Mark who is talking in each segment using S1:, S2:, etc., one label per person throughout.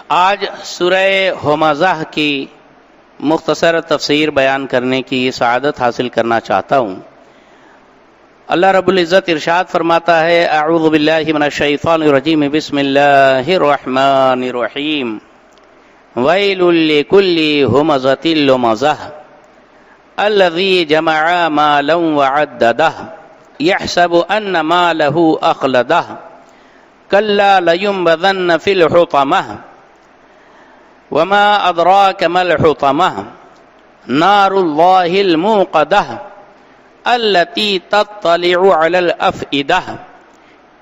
S1: آج سورہ ہمزہ کی مختصر تفسیر بیان کرنے کی سعادت حاصل کرنا چاہتا ہوں۔ اللہ رب العزت ارشاد فرماتا ہے، اعوذ باللہ من الشیطان الرجیم، بسم اللہ الرحمن الرحیم، ویل لکل ہمزۃ لمزہ الذی جمع مالا وعددہ یحسب ان مالہ اخلدہ کلا لینبذن فی الحطمہ وما ادراک ما الحطمہ نار اللہ الموقدہ التي تطلع على الافئدة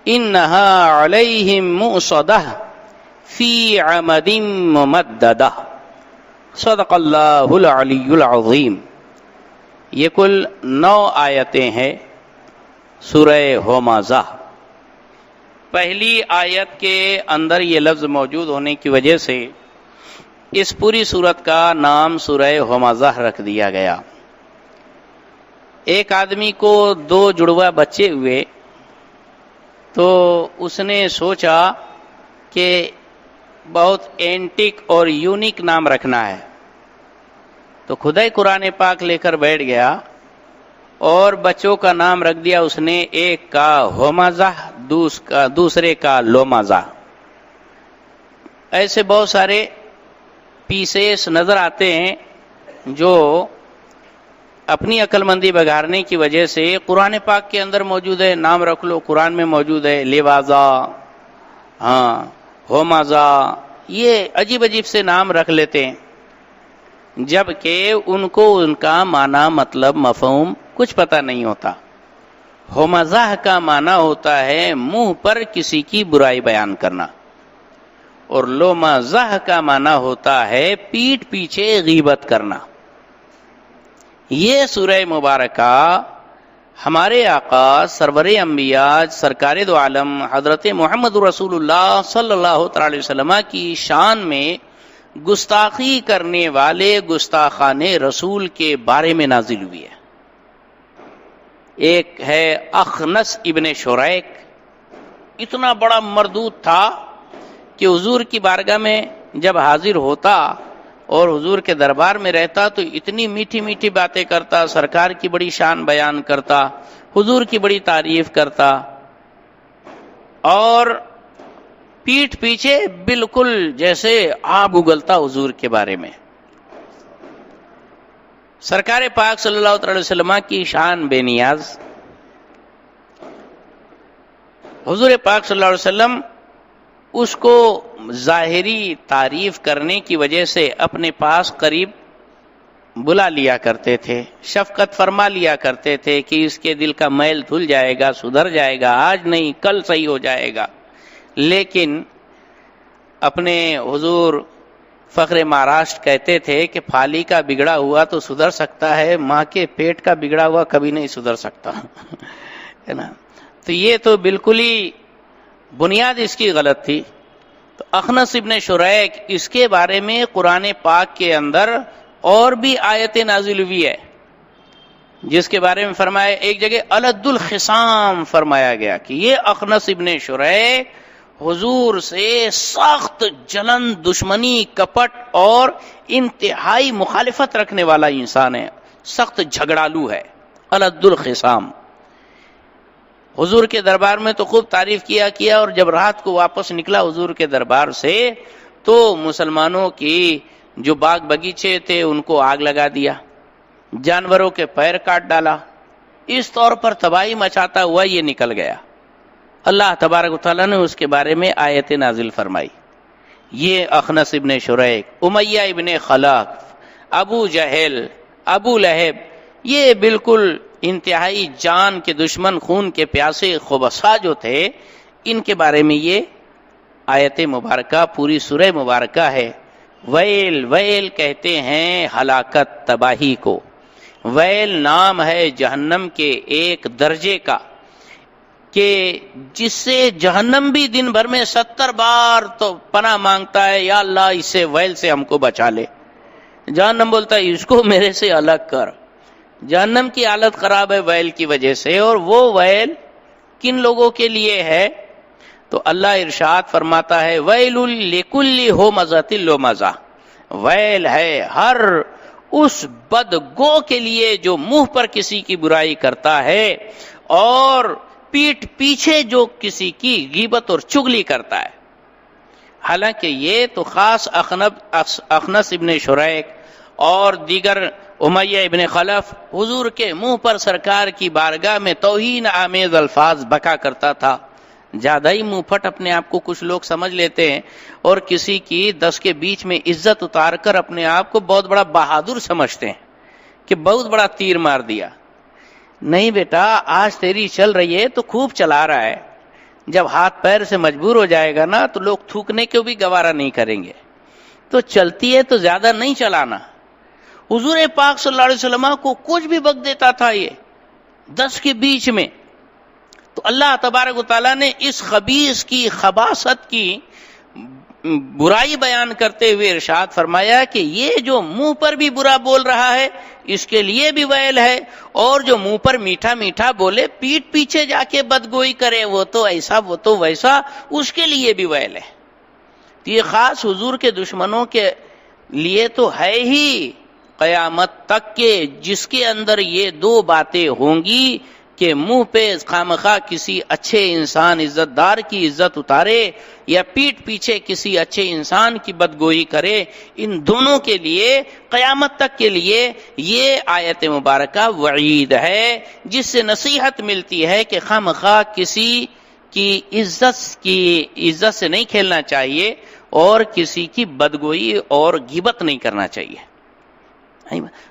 S1: انها عليهم مؤصدة في عمد ممددة صدق اللہ العلی العظیم۔ یہ کل 9 آیتیں ہیں سورہ ہمزہ۔ پہلی آیت کے اندر یہ لفظ موجود ہونے کی وجہ سے اس پوری سورت کا نام سورہ ہمزہ رکھ دیا گیا۔ ایک آدمی کو 2 جڑواں بچے ہوئے تو اس نے سوچا کہ بہت اینٹک اور یونیک نام رکھنا ہے، تو خدا ہی قرآن پاک لے کر بیٹھ گیا اور بچوں کا نام رکھ دیا اس نے، ایک کا ہمزہ، دوسرے کا لمزہ۔ ایسے بہت سارے پیسز نظر آتے ہیں جو اپنی عقل مندی بگاڑنے کی وجہ سے قرآن پاک کے اندر موجود ہے، نام رکھ لو، قرآن میں موجود ہے، لیوازا، ہومازا، یہ عجیب عجیب سے نام رکھ لیتے ہیں، جبکہ ان کو ان کا معنی، مطلب، مفہوم کچھ پتہ نہیں ہوتا۔ ہومازہ کا معنی ہوتا ہے منہ پر کسی کی برائی بیان کرنا، اور لومازہ کا معنی ہوتا ہے پیٹھ پیچھے غیبت کرنا۔ یہ سورہ مبارکہ ہمارے آقا سرور انبیاء سرکار دو عالم حضرت محمد رسول اللہ صلی اللہ علیہ وسلم کی شان میں گستاخی کرنے والے گستاخان رسول کے بارے میں نازل ہوئی ہے۔ ایک ہے اخنس ابن شریک، اتنا بڑا مردود تھا کہ حضور کی بارگاہ میں جب حاضر ہوتا اور حضور کے دربار میں رہتا تو اتنی میٹھی میٹھی باتیں کرتا، سرکار کی بڑی شان بیان کرتا، حضور کی بڑی تعریف کرتا، اور پیٹھ پیچھے بالکل جیسے آگ اگلتا حضور کے بارے میں۔ سرکار پاک صلی اللہ علیہ وسلم کی شان بے نیاز۔ حضور پاک صلی اللہ علیہ وسلم اس کو ظاہری تعریف کرنے کی وجہ سے اپنے پاس قریب بلا لیا کرتے تھے، شفقت فرما لیا کرتے تھے کہ اس کے دل کا میل دھل جائے گا، سدھر جائے گا، آج نہیں کل صحیح ہو جائے گا۔ لیکن اپنے حضور فخر مہاراشٹر کہتے تھے کہ پھالی کا بگڑا ہوا تو سدھر سکتا ہے، ماں کے پیٹ کا بگڑا ہوا کبھی نہیں سدھر سکتا ہے نا۔ تو یہ تو بالکل ہی بنیاد اس کی غلط تھی۔ تو اخنس ابن شریک، اس کے بارے میں قرآن پاک کے اندر اور بھی آیت نازل ہوئی ہے، جس کے بارے میں فرمایا، ایک جگہ الد الخصام فرمایا گیا کہ یہ اخنس ابن شریک حضور سے سخت جلن، دشمنی، کپٹ اور انتہائی مخالفت رکھنے والا انسان ہے، سخت جھگڑالو ہے، الد الخصام۔ حضور کے دربار میں تو خوب تعریف کیا، اور جب رات کو واپس نکلا حضور کے دربار سے تو مسلمانوں کی جو باغ بگیچے تھے ان کو آگ لگا دیا، جانوروں کے پیر کاٹ ڈالا، اس طور پر تباہی مچاتا ہوا یہ نکل گیا۔ اللہ تبارک و تعالیٰ نے اس کے بارے میں آیت نازل فرمائی۔ یہ اخنس ابن شریک، امیہ ابن خلف، ابو جہل، ابو لہب، یہ بالکل انتہائی جان کے دشمن، خون کے پیاسے خبثاء جو تھے، ان کے بارے میں یہ آیت مبارکہ پوری سورہ مبارکہ ہے۔ ویل، ویل کہتے ہیں ہلاکت، تباہی کو۔ ویل نام ہے جہنم کے ایک درجے کا کہ جس سے جہنم بھی دن بھر میں 70 بار تو پناہ مانگتا ہے، یا اللہ اس سے ویل سے ہم کو بچا لے۔ جہنم بولتا ہے اس کو میرے سے الگ کر۔ جہنم کی حالت خراب ہے ویل کی وجہ سے، اور وہ ویل کن لوگوں کے لیے ہے؟ تو اللہ ارشاد فرماتا ہے ویل لکل ہمزۃ لمزہ، ویل ہے ہر اس بدگو کے لیے جو منہ پر کسی کی برائی کرتا ہے اور پیٹھ پیچھے جو کسی کی غیبت اور چغلی کرتا ہے۔ حالانکہ یہ تو خاص اخنس ابن شریک اور دیگر امیہ ابن خلف حضور کے منہ پر سرکار کی بارگاہ میں توہین آمیز الفاظ بکا کرتا تھا۔ زیادہ ہی منہ پھٹ اپنے آپ کو کچھ لوگ سمجھ لیتے ہیں اور کسی کی 10 کے بیچ میں عزت اتار کر اپنے آپ کو بہت بڑا بہادر سمجھتے ہیں کہ بہت بڑا تیر مار دیا۔ نہیں بیٹا، آج تیری چل رہی ہے تو خوب چلا رہا ہے، جب ہاتھ پیر سے مجبور ہو جائے گا نا تو لوگ تھوکنے کو بھی گوارا نہیں کریں گے، تو چلتی ہے تو زیادہ نہیں چلانا۔ حضور پاک صلی اللہ علیہ وسلم کو کچھ بھی بک دیتا تھا یہ 10 کے بیچ میں، تو اللہ تبارک و تعالیٰ نے اس خبیث کی خباثت کی برائی بیان کرتے ہوئے ارشاد فرمایا کہ یہ جو منہ پر بھی برا بول رہا ہے اس کے لیے بھی ویل ہے، اور جو منہ پر میٹھا میٹھا بولے پیٹھ پیچھے جا کے بدگوئی کرے وہ تو ایسا وہ تو ویسا، اس کے لیے بھی ویل ہے۔ تو یہ خاص حضور کے دشمنوں کے لیے تو ہے ہی قیامت تک کے، جس کے اندر یہ 2 باتیں ہوں گی کہ منہ پہ خامخواہ کسی اچھے انسان عزت دار کی عزت اتارے یا پیٹھ پیچھے کسی اچھے انسان کی بدگوئی کرے، ان دونوں کے لیے قیامت تک کے لیے یہ آیت مبارکہ وعید ہے، جس سے نصیحت ملتی ہے کہ خامخواہ کسی کی عزت سے نہیں کھیلنا چاہیے اور کسی کی بدگوئی اور غیبت نہیں کرنا چاہیے۔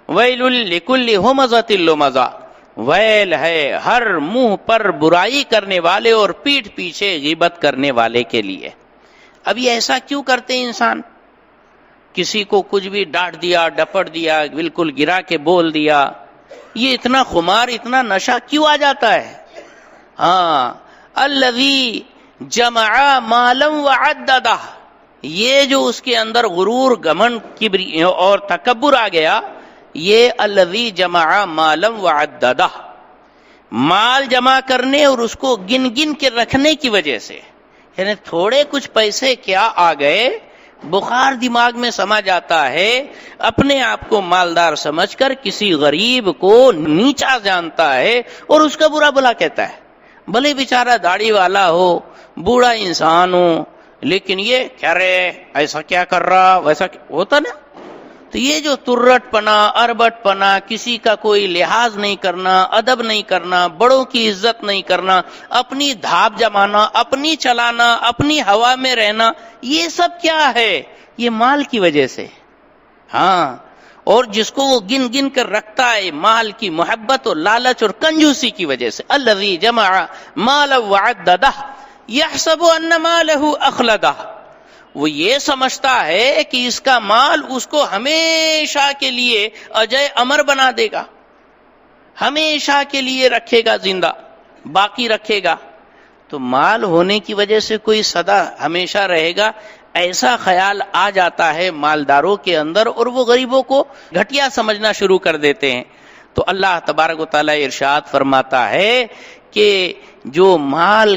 S1: ویل لکل ہمزۃ لمزہ، ویل ہے ہر منہ پر برائی کرنے والے اور پیٹھ پیچھے غیبت کرنے والے کے لیے۔ اب یہ ایسا کیوں کرتے ہیں انسان؟ کسی کو کچھ بھی ڈانٹ دیا، ڈپٹ دیا، بالکل گرا کے بول دیا، یہ اتنا خمار، اتنا نشہ کیوں آ جاتا ہے؟ ہاں، الذی جمع مالا وعددہ، یہ جو اس کے اندر غرور، گھمنڈ، کبری اور تکبر آ گیا، یہ الذی جمع مالا وعددہ، مال جمع کرنے اور اس کو گن گن کے رکھنے کی وجہ سے، یعنی تھوڑے کچھ پیسے کیا آ گئے، بخار دماغ میں سما جاتا ہے، اپنے آپ کو مالدار سمجھ کر کسی غریب کو نیچا جانتا ہے اور اس کا برا بھلا کہتا ہے، بھلے بیچارہ داڑھی والا ہو، بوڑھا انسان ہو، لیکن یہ کہہ رہے ایسا کیا کر رہا، ویسا ہوتا نا۔ تو یہ جو ترٹ پنا، اربٹ پنا، کسی کا کوئی لحاظ نہیں کرنا، ادب نہیں کرنا، بڑوں کی عزت نہیں کرنا، اپنی دھاپ جمانا، اپنی چلانا، اپنی ہوا میں رہنا، یہ سب کیا ہے؟ یہ مال کی وجہ سے۔ ہاں، اور جس کو وہ گن گن کر رکھتا ہے مال کی محبت اور لالچ اور کنجوسی کی وجہ سے۔ الذی جمع مالا وعددہ یحسب ان مالہ اخلدہ، وہ یہ سمجھتا ہے کہ اس کا مال اس کو ہمیشہ کے لیے اجے امر بنا دے گا، ہمیشہ کے لیے رکھے گا، زندہ باقی رکھے گا۔ تو مال ہونے کی وجہ سے کوئی سدا ہمیشہ رہے گا، ایسا خیال آ جاتا ہے مالداروں کے اندر، اور وہ غریبوں کو گھٹیا سمجھنا شروع کر دیتے ہیں۔ تو اللہ تبارک و تعالیٰ ارشاد فرماتا ہے کہ جو مال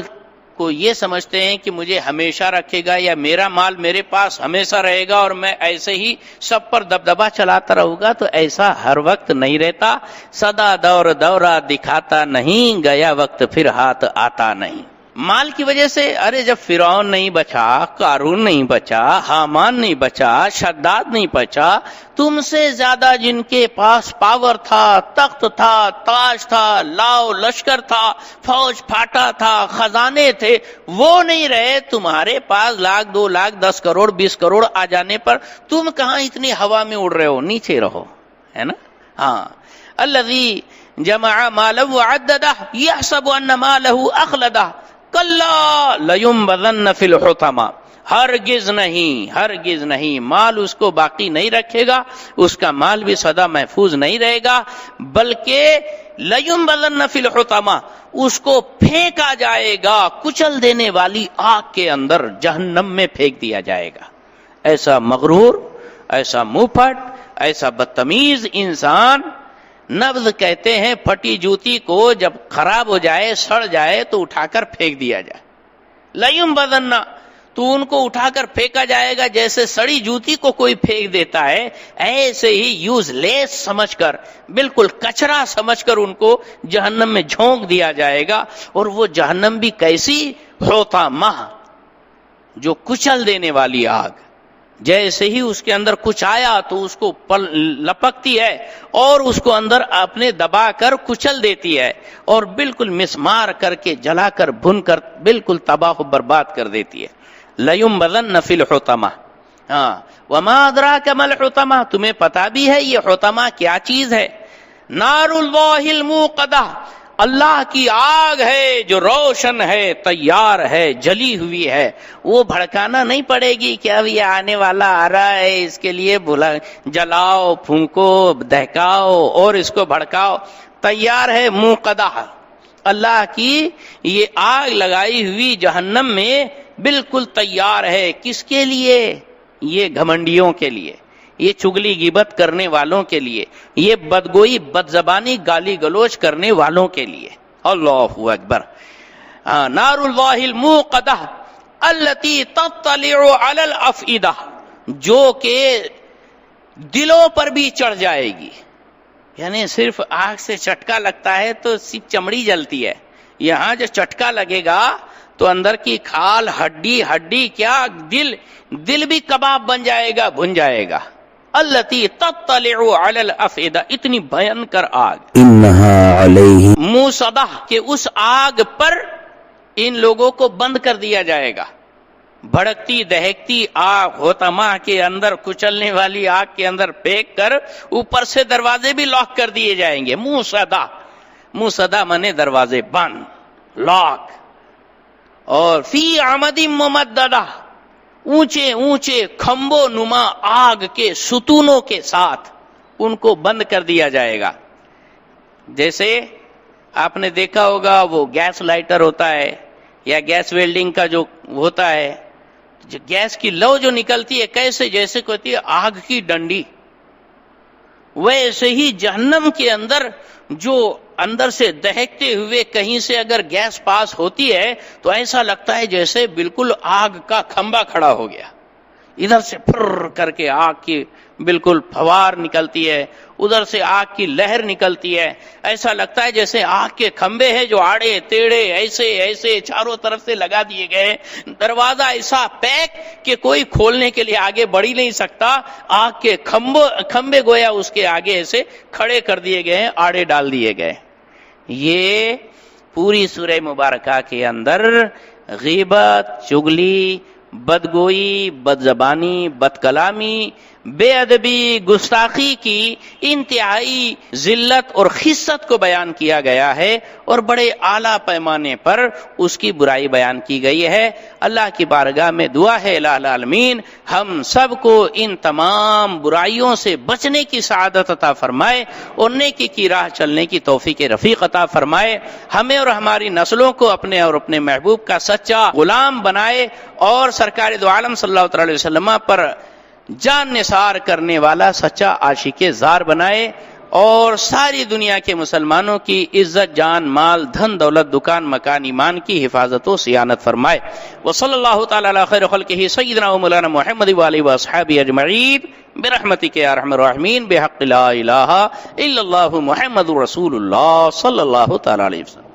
S1: کو یہ سمجھتے ہیں کہ مجھے ہمیشہ رکھے گا یا میرا مال میرے پاس ہمیشہ رہے گا اور میں ایسے ہی سب پر دبدبا چلاتا رہوں گا، تو ایسا ہر وقت نہیں رہتا۔ سدا دورہ دکھاتا نہیں، گیا وقت پھر ہاتھ آتا نہیں۔ مال کی وجہ سے، ارے جب فرعون نہیں بچا، قارون نہیں بچا، حامان نہیں بچا، شداد نہیں بچا، تم سے زیادہ جن کے پاس پاور تھا، تخت تھا، تاج تھا، لاؤ لشکر تھا، فوج پھاٹا تھا، خزانے تھے، وہ نہیں رہے، تمہارے پاس 1,00,000 2,00,000 10 کروڑ 20 کروڑ آ جانے پر تم کہاں اتنی ہوا میں اڑ رہے ہو؟ نیچے رہو، ہے نا؟ ہاں، الذی جمع مالا وعددہ یحسب ان مالہ اخلدہ کلا لینبذن فی الحطمہ، ہرگز نہیں، ہرگز نہیں، مال اس کو باقی نہیں رکھے گا، اس کا مال بھی سدا محفوظ نہیں رہے گا، بلکہ لینبذن فی الحطمہ، اس کو پھینکا جائے گا کچل دینے والی آگ کے اندر، جہنم میں پھینک دیا جائے گا۔ ایسا مغرور، ایسا منہ پھٹ، ایسا بدتمیز انسان، نبض کہتے ہیں پھٹی جوتی کو جب خراب ہو جائے، سڑ جائے تو اٹھا کر پھینک دیا جائے، لَيُنبَذَنَّ، تو ان کو اٹھا کر پھینکا جائے گا جیسے سڑی جوتی کو کوئی پھینک دیتا ہے، ایسے ہی یوز لیس سمجھ کر، بالکل کچرا سمجھ کر ان کو جہنم میں جھونک دیا جائے گا. اور وہ جہنم بھی کیسی؟ حطامہ، جو کچل دینے والی آگ. جیسے ہی اس کے اندر کچھ آیا تو اس کو لپکتی ہے اور اس کو اندر اپنے دبا کر کچل دیتی ہے اور بالکل مسمار کر کے جلا کر بھن کر بالکل تباہ و برباد کر دیتی ہے. لَيُنبَذَنَّ فِي الْحُطَمَةِ. ہاں، وَمَا أَدْرَاكَ مَا الْحُطَمَةُ، تمہیں پتا بھی ہے یہ حطمہ کیا چیز ہے؟ نار اللہ الموقدہ، اللہ کی آگ ہے جو روشن ہے، تیار ہے، جلی ہوئی ہے. وہ بھڑکانا نہیں پڑے گی کہ اب یہ آنے والا آ رہا ہے، اس کے لیے جلاؤ، پھونکو، دہکاؤ اور اس کو بھڑکاؤ. تیار ہے، موقدہ، اللہ کی یہ آگ لگائی ہوئی جہنم میں بالکل تیار ہے. کس کے لیے؟ یہ گھمنڈیوں کے لیے، یہ چگلی غیبت کرنے والوں کے لیے، یہ بدگوئی بدزبانی گالی گلوچ کرنے والوں کے لیے. اللہ اکبر. نار اللہ الموقدہ التی تطلع علی الافئدہ، جو کہ دلوں پر بھی چڑھ جائے گی. یعنی صرف آگ سے چٹکا لگتا ہے تو صرف چمڑی جلتی ہے، یہاں جو چٹکا لگے گا تو اندر کی کھال، ہڈی کیا، دل بھی کباب بن جائے گا، بھن جائے گا. التی تطلع علی الافئدہ، اتنی بھینکر آگ.
S2: انہا علیہ
S1: موصدہ، کہ اس آگ پر ان لوگوں کو بند کر دیا جائے گا. بھڑکتی دہکتی آگ، حطمہ کے اندر، کچلنے والی آگ کے اندر پھینک کر اوپر سے دروازے بھی لاک کر دیے جائیں گے. موصدہ منے دروازے بند، لاک. اور فی عمد ممددہ، اونچے اونچے کھمبوں نما آگ کے ستونوں کے ساتھ ان کو بند کر دیا جائے گا. جیسے آپ نے دیکھا ہوگا وہ گیس لائٹر ہوتا ہے یا گیس ویلڈنگ کا جو ہوتا ہے، جو گیس کی لو جو نکلتی ہے کیسے، جیسے ہوتی ہے آگ کی ڈنڈی. ویسے ہی جہنم کے اندر جو اندر سے دہکتے ہوئے کہیں سے اگر گیس پاس ہوتی ہے تو ایسا لگتا ہے جیسے بالکل آگ کا کھمبا کھڑا ہو گیا. ادھر سے پھر کر کے آگ کی بالکل فوار نکلتی ہے، ادھر سے آگ کی لہر نکلتی ہے. ایسا لگتا ہے جیسے آگ کے کھمبے ہیں جو آڑے ٹیڑھے ایسے چاروں طرف سے لگا دیے گئے. دروازہ ایسا پیک کہ کوئی کھولنے کے لیے آگے بڑھ ہی نہیں سکتا. آگ کے کھمبے گویا اس کے آگے ایسے کھڑے کر دیے گئے ہیں، آڑے ڈال دیے گئے. یہ پوری سورہ مبارکہ کے اندر غیبت، چگلی، بدگوئی، بدزبانی، بد کلامی، بے ادبی، گستاخی کی انتہائی ذلت اور خست کو بیان کیا گیا ہے اور بڑے اعلیٰ پیمانے پر اس کی برائی بیان کی گئی ہے. اللہ کی بارگاہ میں دعا ہے الہ العالمین ہم سب کو ان تمام برائیوں سے بچنے کی سعادت عطا فرمائے اور نیکی کی راہ چلنے کی توفیق رفیق عطا فرمائے. ہمیں اور ہماری نسلوں کو اپنے اور اپنے محبوب کا سچا غلام بنائے اور سرکار دو عالم صلی اللہ علیہ وسلم پر جان نثار کرنے والا سچا عاشق زار بنائے اور ساری دنیا کے مسلمانوں کی عزت، جان، مال، دھن، دولت، دکان، مکان، ایمان کی حفاظت و صیانت فرمائے. وصلی اللہ تعالی علی خیر خلقہ سیدنا و مولانا محمد وآلہ واصحابہ اجمعین برحمتک یا ارحم الراحمین بحق لا الہ الا اللہ محمد رسول اللہ صلی اللہ تعالی علیہ وسلم.